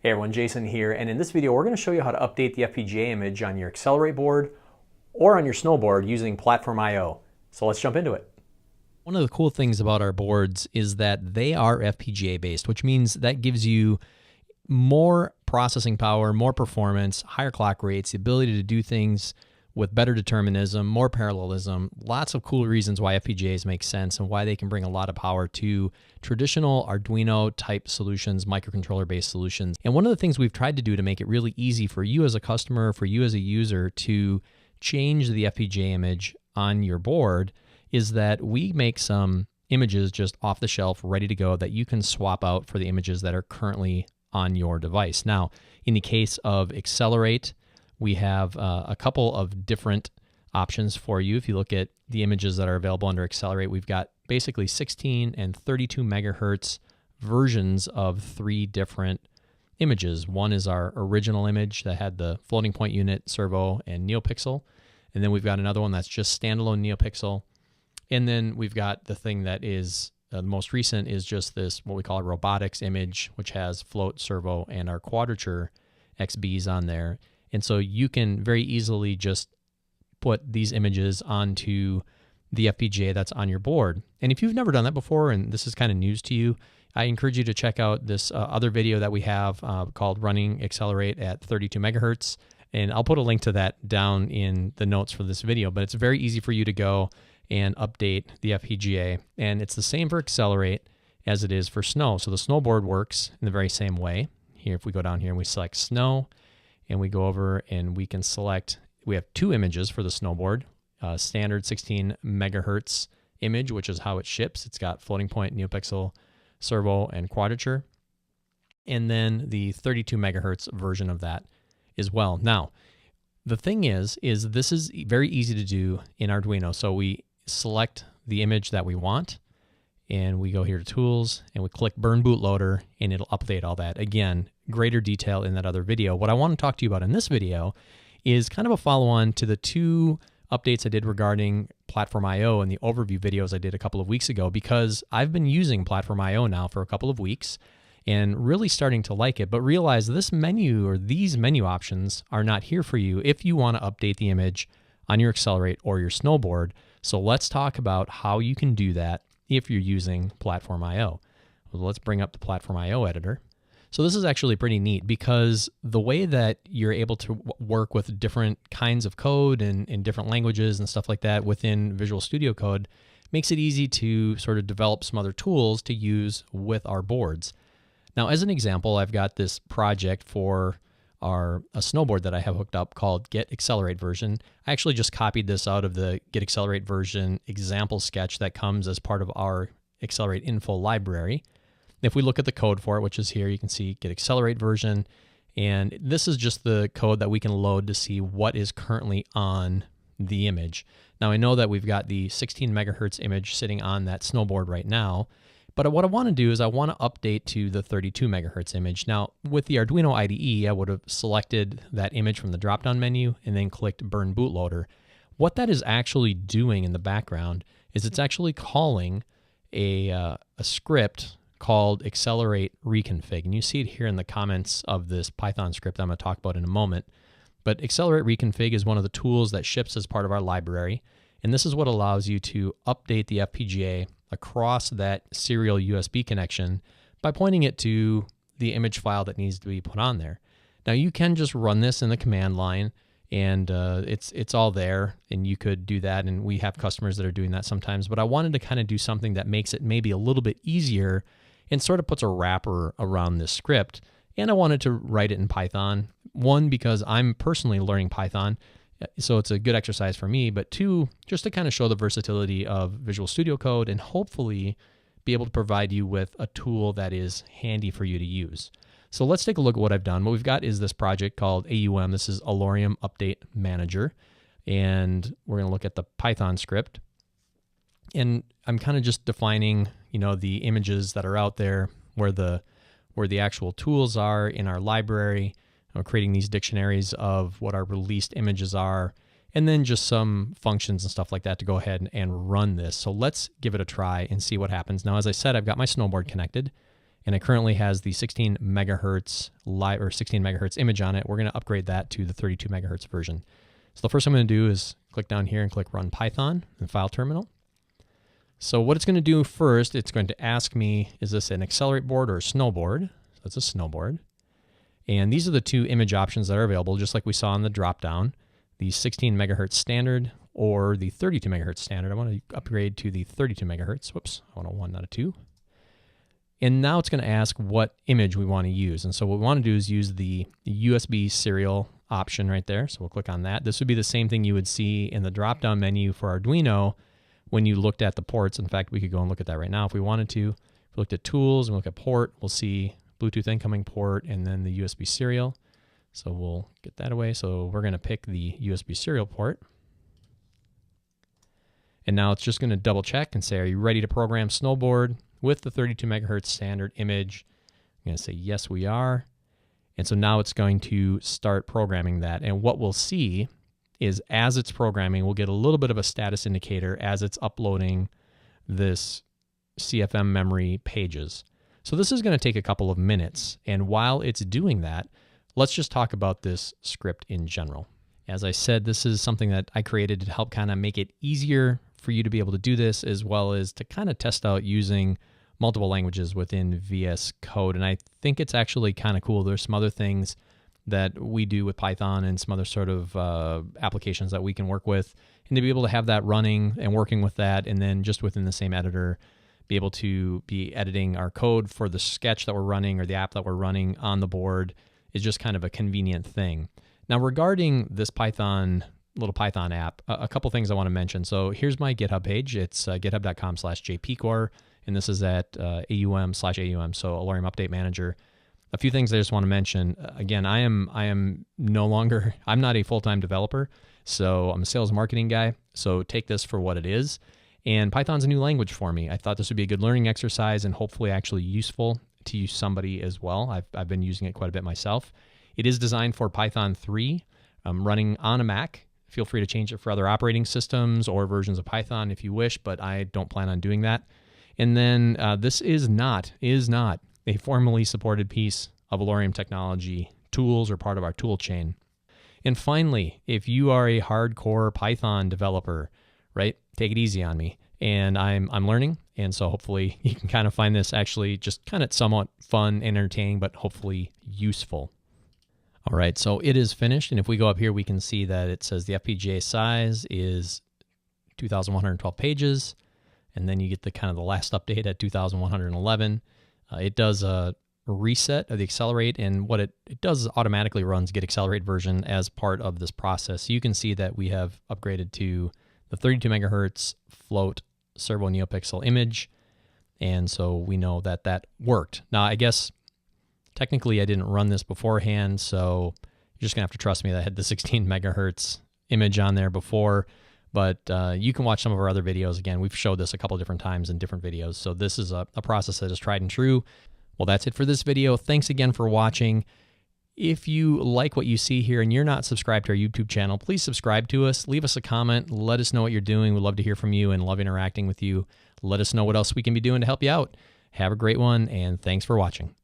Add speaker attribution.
Speaker 1: Hey everyone, Jason here, and in this video we're going to show you how to update the FPGA image on your Accelerate board or on your snowboard using PlatformIO. So let's jump into it.
Speaker 2: One of the cool things about our boards is that they are FPGA based, which means that gives you more processing power, more performance, higher clock rates, the ability to do things with better determinism, more parallelism, lots of cool reasons why FPGAs make sense and why they can bring a lot of power to traditional Arduino type solutions, microcontroller based solutions. And one of the things we've tried to do to make it really easy for you as a customer, for you as a user to change the FPGA image on your board is that we make some images just off the shelf, ready to go, that you can swap out for the images that are currently on your device. Now, in the case of Accelerate, we have a couple of different options for you. If you look at the images that are available under Accelerate, we've got basically 16 and 32 megahertz versions of three different images. One is our original image that had the floating point unit, servo, and NeoPixel. And then we've got another one that's just standalone NeoPixel. And then we've got the thing that is the most recent is just this, what we call a robotics image, which has float, servo, and our quadrature XBs on there. And so you can very easily just put these images onto the FPGA that's on your board. And if you've never done that before, and this is kind of news to you, I encourage you to check out this other video that we have called Running Accelerate at 32 megahertz. And I'll put a link to that down in the notes for this video, but it's very easy for you to go and update the FPGA. And it's the same for Accelerate as it is for Snō. So the snowboard works in the very same way. Here, if we go down here and we select Snō, and we go over and we can select, we have two images for the snowboard, standard 16 megahertz image, which is how it ships. It's got floating point, NeoPixel, servo, and quadrature. And then the 32 megahertz version of that as well. Now, the thing is this is very easy to do in Arduino. So we select the image that we want, and we go here to Tools, and we click Burn Bootloader, and it'll update all that. Again, greater detail in that other video. What I want to talk to you about in this video is kind of a follow-on to the two updates I did regarding PlatformIO and the overview videos I did a couple of weeks ago, because I've been using PlatformIO now for a couple of weeks and really starting to like it, but realize this menu or these menu options are not here for you if you want to update the image on your Accelerate or your snowboard. So let's talk about how you can do that if you're using PlatformIO. Well, let's bring up the PlatformIO editor. So this is actually pretty neat because the way that you're able to work with different kinds of code and in different languages and stuff like that within Visual Studio Code makes it easy to sort of develop some other tools to use with our boards. Now, as an example, I've got this project for a snowboard that I have hooked up called Get Accelerate version. I actually just copied this out of the Get Accelerate version example sketch that comes as part of our Accelerate info library. If we look at the code for it, which is here, you can see Get Accelerate version. And this is just the code that we can load to see what is currently on the image. Now, I know that we've got the 16 megahertz image sitting on that snowboard right now. But what I want to do is I want to update to the 32 megahertz image. Now, with the Arduino IDE, I would have selected that image from the drop-down menu and then clicked Burn Bootloader. What that is actually doing in the background is it's actually calling a script called Accelerate Reconfig. And you see it here in the comments of this Python script I'm going to talk about in a moment. But Accelerate Reconfig is one of the tools that ships as part of our library. And this is what allows you to update the FPGA across that serial USB connection by pointing it to the image file that needs to be put on there. Now, you can just run this in the command line, and it's all there, and you could do that, and we have customers that are doing that sometimes. But I wanted to kind of do something that makes it maybe a little bit easier and sort of puts a wrapper around this script. And I wanted to write it in Python. One, because I'm personally learning Python, so it's a good exercise for me, but two, just to kind of show the versatility of Visual Studio Code and hopefully be able to provide you with a tool that is handy for you to use. So let's take a look at what I've done. What we've got is this project called AUM. This is Alorium Update Manager. And we're going to look at the Python script. And I'm kind of just defining, the images that are out there, where the actual tools are in our library. Creating these dictionaries of what our released images are, and then just some functions and stuff like that to go ahead and run this. So let's give it a try and see what happens. Now, as I said, I've got my snowboard connected, and it currently has the 16 megahertz live or 16 megahertz image on it. We're going to upgrade that to the 32 megahertz version. So the first thing I'm going to do is click down here and click Run Python in File Terminal. So what it's going to do first, it's going to ask me, is this an Accelerate board or a Snō board? So it's a Snō board. And these are the two image options that are available, just like we saw in the dropdown, the 16 megahertz standard or the 32 megahertz standard. I want to upgrade to the 32 megahertz. Whoops, I want a 1, not a 2. And now it's going to ask what image we want to use. And so what we want to do is use the USB serial option right there. So we'll click on that. This would be the same thing you would see in the drop-down menu for Arduino when you looked at the ports. In fact, we could go and look at that right now if we wanted to. If we looked at tools and we look at port, we'll see Bluetooth incoming port and then the USB serial. So we'll get that away. So we're going to pick the USB serial port. And now it's just going to double check and say, are you ready to program Snō board with the 32 megahertz standard image? I'm going to say, yes, we are. And so now it's going to start programming that. And what we'll see is as it's programming, we'll get a little bit of a status indicator as it's uploading this CFM memory pages. So this is going to take a couple of minutes. And while it's doing that, let's just talk about this script in general. As I said, this is something that I created to help kind of make it easier for you to be able to do this, as well as to kind of test out using multiple languages within VSCode. And I think it's actually kind of cool. There's some other things that we do with Python and some other sort of applications that we can work with. And to be able to have that running and working with that, and then just within the same editor, be able to be editing our code for the sketch that we're running or the app that we're running on the board is just kind of a convenient thing. Now, regarding this little Python app, a couple things I want to mention. So here's my GitHub page. It's github.com/jpcore, and this is at AUM/AUM, so Alorium Update Manager. A few things I just want to mention. Again, I am no longer, I'm not a full-time developer, so I'm a sales marketing guy, so take this for what it is. And Python's a new language for me. I thought this would be a good learning exercise and hopefully actually useful to somebody as well. I've been using it quite a bit myself. It is designed for Python 3, running on a Mac. Feel free to change it for other operating systems or versions of Python if you wish, but I don't plan on doing that. And then this is not a formally supported piece of Alorium technology tools or part of our tool chain. And finally, if you are a hardcore Python developer, right, take it easy on me. And I'm learning, and so hopefully you can kind of find this actually just kind of somewhat fun, entertaining, but hopefully useful. All right, so it is finished, and if we go up here, we can see that it says the FPGA size is 2,112 pages, and then you get the kind of the last update at 2,111. It does a reset of the Accelerate, and what it does is automatically runs Get Accelerate version as part of this process. So you can see that we have upgraded to the 32 megahertz float servo NeoPixel image, and so we know that that worked. Now, I guess technically I didn't run this beforehand, so you're just gonna have to trust me that I had the 16 megahertz image on there before, but you can watch some of our other videos. Again, we've showed this a couple different times in different videos, so this is a process that is tried and true. Well, that's it for this video. Thanks again for watching. If you like what you see here and you're not subscribed to our YouTube channel, please subscribe to us. Leave us a comment. Let us know what you're doing. We'd love to hear from you and love interacting with you. Let us know what else we can be doing to help you out. Have a great one, and thanks for watching.